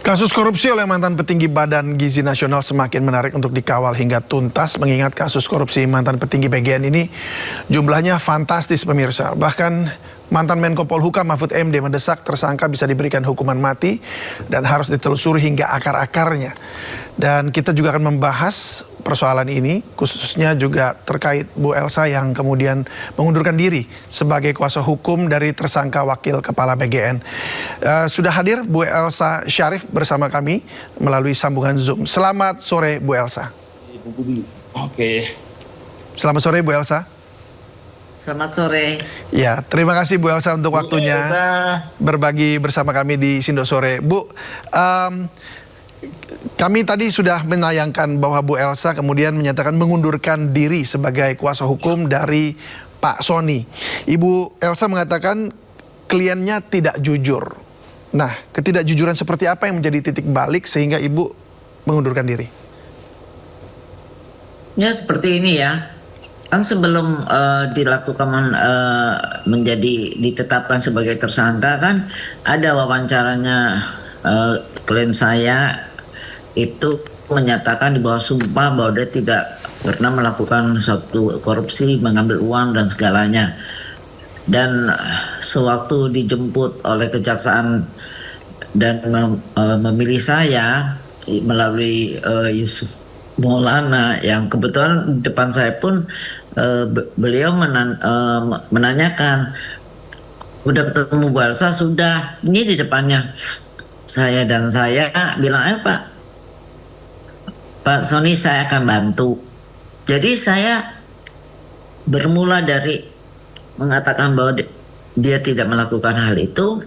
Kasus korupsi oleh mantan petinggi Badan Gizi Nasional semakin menarik untuk dikawal hingga tuntas, mengingat kasus korupsi mantan petinggi BGN ini jumlahnya fantastis pemirsa. Bahkan mantan Menko Polhukam Mahfud MD mendesak tersangka bisa diberikan hukuman mati dan harus ditelusuri hingga akar-akarnya. Dan kita juga akan membahas persoalan ini, khususnya juga terkait Bu Elsa yang kemudian mengundurkan diri sebagai kuasa hukum dari tersangka wakil kepala BGN. Sudah hadir Bu Elsa Syarif bersama kami melalui sambungan Zoom. Selamat sore Bu Elsa. Oke. Selamat sore Bu Elsa. Selamat sore. Ya, terima kasih Bu Elsa untuk waktunya berbagi bersama kami di Sindo Sore. Bu, kami tadi sudah menayangkan bahwa Bu Elsa kemudian menyatakan mengundurkan diri sebagai kuasa hukum dari Pak Sony. Ibu Elsa mengatakan kliennya tidak jujur. Nah, ketidakjujuran seperti apa yang menjadi titik balik sehingga Ibu mengundurkan diri? Ya seperti ini ya. Kan sebelum dilakukan ditetapkan sebagai tersangka kan ada wawancaranya klien saya itu menyatakan di bawah sumpah bahwa dia tidak pernah melakukan suatu korupsi, mengambil uang dan segalanya. Dan sewaktu dijemput oleh kejaksaan dan memilih saya melalui Yusuf Maulana yang kebetulan di depan saya pun beliau menanyakan, udah ketemu Bu Elsa? Sudah. Ini di depannya saya dan saya bilang, Pak Sony saya akan bantu. Jadi saya bermula dari mengatakan bahwa dia tidak melakukan hal itu.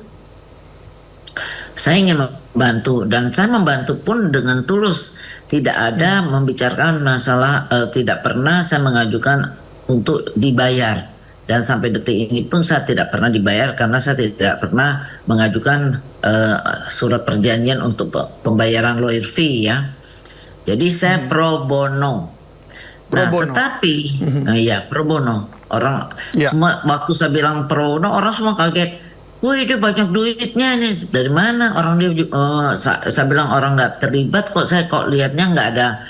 Saya ingin membantu dan saya membantu pun dengan tulus. Tidak ada membicarakan masalah, tidak pernah saya mengajukan untuk dibayar. Dan sampai detik ini pun saya tidak pernah dibayar karena saya tidak pernah mengajukan surat perjanjian untuk pembayaran lawyer fee ya. Jadi saya pro bono. Tetapi ya pro bono. Orang semua waktu saya bilang pro bono orang semua kaget. Wih, dia banyak duitnya nih. Dari mana orang dia? Saya bilang orang nggak terlibat kok. Saya kok lihatnya nggak ada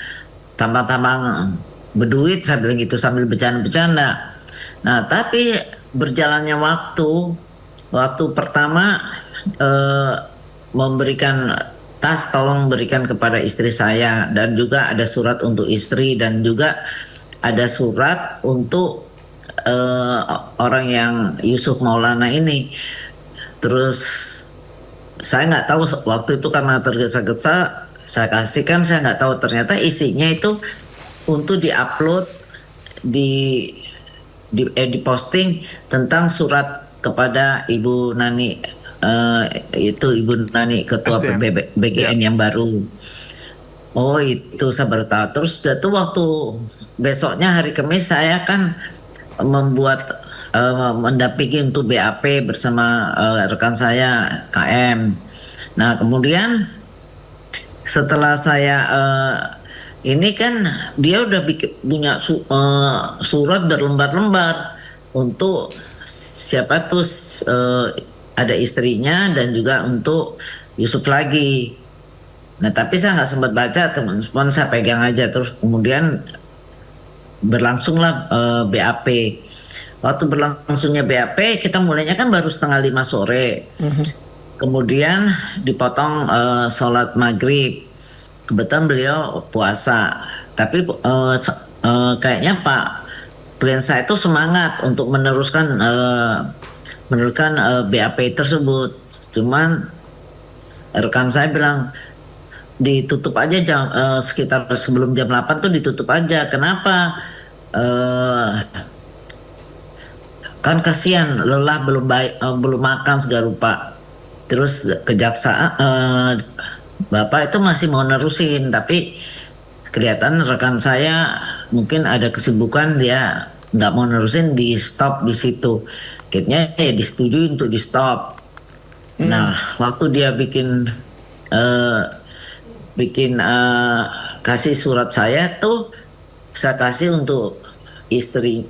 tambang-tambang berduit. Saya bilang gitu sambil bercanda-bercanda. Nah, tapi berjalannya waktu pertama memberikan tas, tolong berikan kepada istri saya, dan juga ada surat untuk istri dan juga ada surat untuk orang yang Yusuf Maulana ini. Terus saya nggak tahu waktu itu karena tergesa-gesa saya kasihkan, saya nggak tahu ternyata isinya itu untuk diupload diposting tentang surat kepada Ibu Nani, itu Ibu Nani ketua BGN yang baru. Oh itu saya baru tahu. Terus itu waktu besoknya hari Kamis saya kan membuat mendampingi untuk BAP bersama rekan saya KM. Nah kemudian setelah saya ini kan dia udah punya surat berlembar-lembar untuk siapa tuh ada istrinya dan juga untuk Yusuf lagi. Nah tapi saya nggak sempat baca, teman-teman saya pegang aja. Terus kemudian berlangsunglah BAP. Waktu berlangsungnya BAP kita mulainya kan baru 4:30 sore. Kemudian dipotong sholat maghrib. Kebetulan beliau puasa. Tapi kayaknya Pak klien saya itu semangat untuk meneruskan BAP tersebut. Cuman rekan saya bilang ditutup aja sekitar sebelum jam 8 tuh ditutup aja. Kenapa? Kan kasihan, lelah, belum makan segala rupa. Terus kejaksaan Bapak itu masih mau nerusin, tapi kelihatan rekan saya mungkin ada kesibukan, dia nggak mau nerusin, di stop di situ. Akhirnya ya disetujui untuk di stop. Nah waktu dia bikin kasih surat saya tuh, saya kasih untuk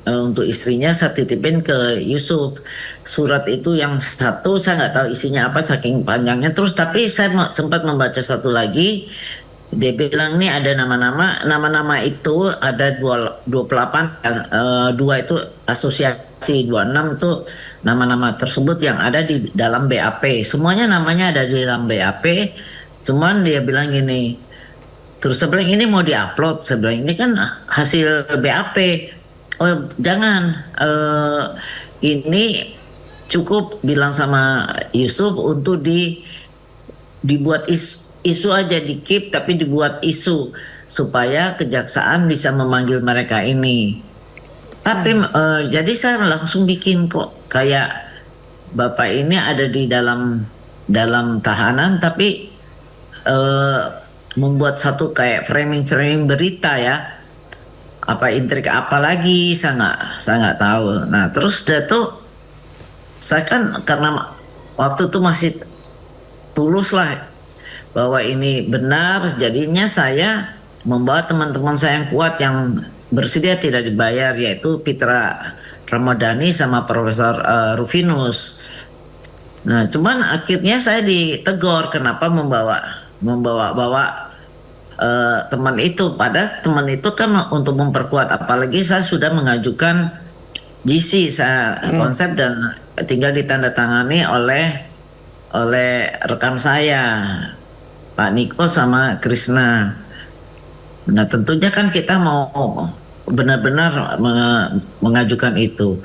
untuk istrinya saya titipin ke Yusuf. Surat itu yang satu saya nggak tahu isinya apa saking panjangnya. Terus tapi saya sempat membaca satu lagi. Dia bilang nih ada nama-nama itu ada 28, dua itu asosiasi, 26 itu nama-nama tersebut yang ada di dalam BAP. Semuanya namanya ada di dalam BAP. Cuman dia bilang gini, terus saya bilang ini mau diupload, saya bilang ini kan hasil BAP. Oh jangan, ini cukup bilang sama Yusuf untuk dibuat isu aja, di keep tapi dibuat isu supaya kejaksaan bisa memanggil mereka ini. Tapi jadi saya langsung bikin kok kayak bapak ini ada di dalam tahanan tapi membuat satu kayak framing berita ya. Apa intrik apa lagi saya nggak tahu. Nah terus saya kan karena waktu itu masih tulus lah bahwa ini benar, jadinya saya membawa teman-teman saya yang kuat yang bersedia tidak dibayar, yaitu Pitra Ramadhani sama Profesor Rufinus. Nah cuman akhirnya saya ditegur kenapa membawa teman itu, pada teman itu kan untuk memperkuat, apalagi saya sudah mengajukan GC konsep dan tinggal ditandatangani oleh rekan saya Pak Niko sama Krisna. Nah tentunya kan kita mau benar-benar mengajukan itu.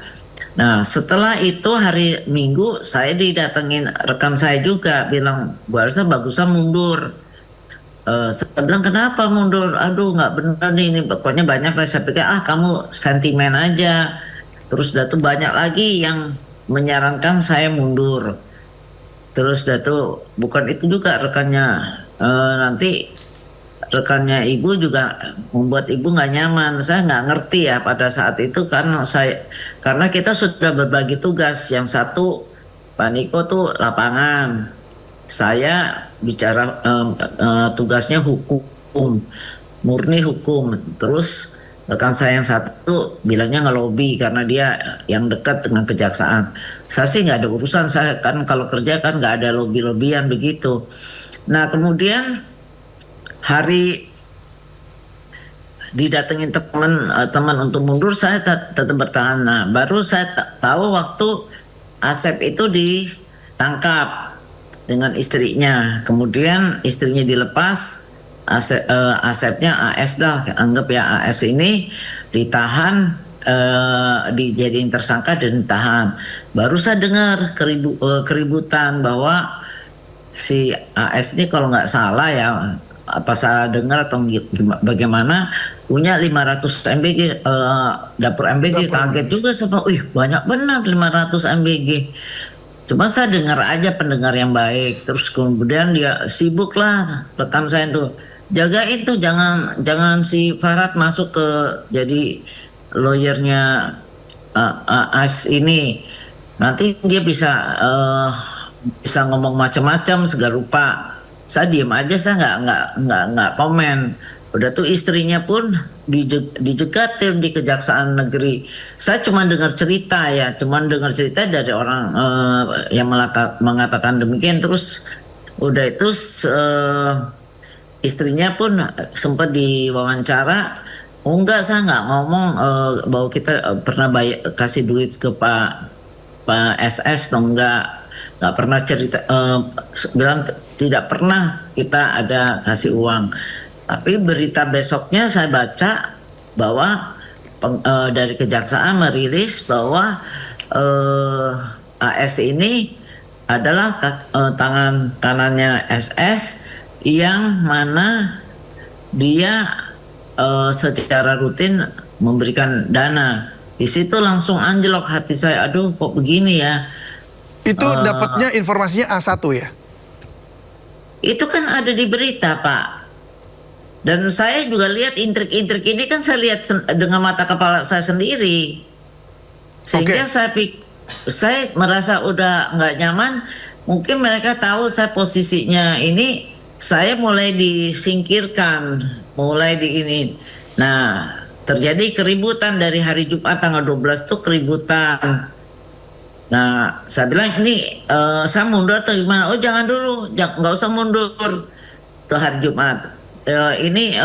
Nah setelah itu hari Minggu saya didatengin rekan saya juga bilang Bu Elsa bagusnya mundur. Saya bilang kenapa mundur? Aduh nggak benar nih, ini pokoknya banyak lah. Saya pikir kamu sentimen aja. Terus banyak lagi yang menyarankan saya mundur. Terus bukan itu juga rekannya, nanti rekannya ibu juga membuat ibu nggak nyaman. Saya nggak ngerti ya pada saat itu karena kita sudah berbagi tugas. Yang satu Pak Niko tuh lapangan, saya bicara tugasnya hukum, murni hukum. Terus rekan saya yang satu bilangnya ngelobi karena dia yang dekat dengan kejaksaan. Saya sih nggak ada urusan, saya kan kalau kerja kan nggak ada lobby-lobbyan begitu. Nah kemudian hari didatengin teman untuk mundur, saya tetap bertahan. Nah baru saya tahu waktu Asep itu ditangkap dengan istrinya, kemudian istrinya dilepas. Asepnya AS dah, anggap ya AS ini ditahan, dijadiin tersangka dan ditahan. Baru saya dengar keributan bahwa si AS ini kalau nggak salah ya, apa salah dengar atau bagaimana, punya 500 MBG, dapur MBG. Kaget juga sama, banyak benar 500 MBG. Cuma saya dengar aja, pendengar yang baik. Terus kemudian dia sibuk lah, rekan saya tuh jagain tuh jangan si Farhat masuk ke jadi lawyernya AS ini, nanti dia bisa ngomong macam-macam segala rupa. Saya diam aja, saya nggak komen. Udah tuh istrinya pun dijegat di Kejaksaan Negeri. Saya cuma dengar cerita dari orang yang mengatakan demikian. Terus udah itu istrinya pun sempat diwawancara. Oh enggak, saya nggak ngomong bahwa kita pernah kasih duit ke Pak SS, dong, nggak pernah cerita, bilang tidak pernah kita ada kasih uang. Tapi berita besoknya saya baca bahwa dari kejaksaan merilis bahwa AS ini adalah tangan kanannya SS, yang mana dia secara rutin memberikan dana. Di situ langsung anjlok hati saya, aduh kok begini ya. Itu dapatnya informasinya A1 ya? Itu kan ada di berita, Pak. Dan saya juga lihat intrik-intrik ini kan saya lihat dengan mata kepala saya sendiri. Sehingga saya merasa udah nggak nyaman. Mungkin mereka tahu saya posisinya ini, saya mulai disingkirkan, mulai di ini. Nah, terjadi keributan dari hari Jumat tanggal 12 tuh keributan. Nah, saya bilang ini saya mundur atau gimana? Oh jangan dulu, nggak usah mundur ke hari Jumat. Ini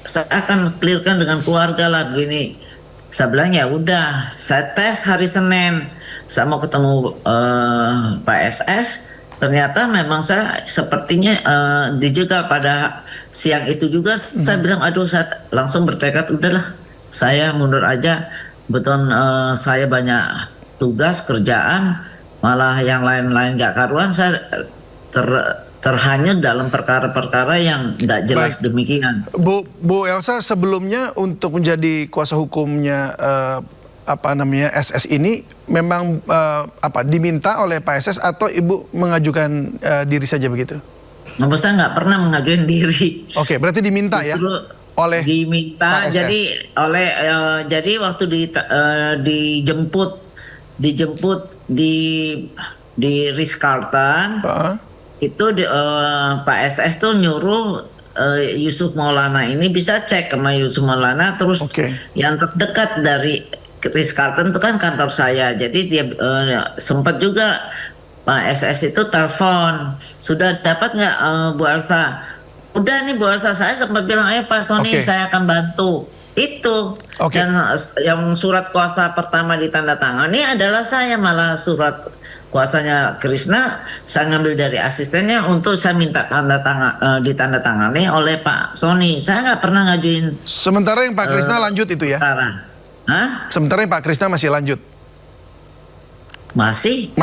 saya akan clearkan dengan keluarga lah begini. Saya bilang ya udah, saya tes hari Senin, saya mau ketemu Pak SS. Ternyata memang saya sepertinya dijegal pada siang itu juga. Saya bilang aduh, saya langsung bertekad udahlah, saya mundur aja. Betul, saya banyak tugas kerjaan, malah yang lain-lain gak karuan. Saya terhanyut dalam perkara-perkara yang nggak jelas. Baik. Demikian. Bu Elsa, sebelumnya untuk menjadi kuasa hukumnya SS ini memang diminta oleh Pak SS atau Ibu mengajukan diri saja begitu? Nomor saya nggak pernah mengajukan diri. Oke, berarti diminta ya oleh diminta. Pak SS. Jadi waktu dijemput di Ritz-Carlton, itu Pak SS tuh nyuruh Yusuf Maulana ini bisa cek sama Yusuf Maulana, terus yang terdekat dari Ritz-Carlton itu kan kantor saya. Jadi dia sempat juga Pak SS itu telepon, sudah dapat nggak Bu Elsa? Udah nih Bu Elsa, saya sempat bilang ayo Pak Sony, saya akan bantu. Itu yang surat kuasa pertama ditandatangani adalah saya, malah surat kuasanya Krishna saya ngambil dari asistennya untuk saya minta ditandatangani oleh Pak Sony. Saya nggak pernah ngajuin. Sementara yang Pak Krishna lanjut itu ya? Hah? Sementara yang Pak Krishna masih lanjut? Masih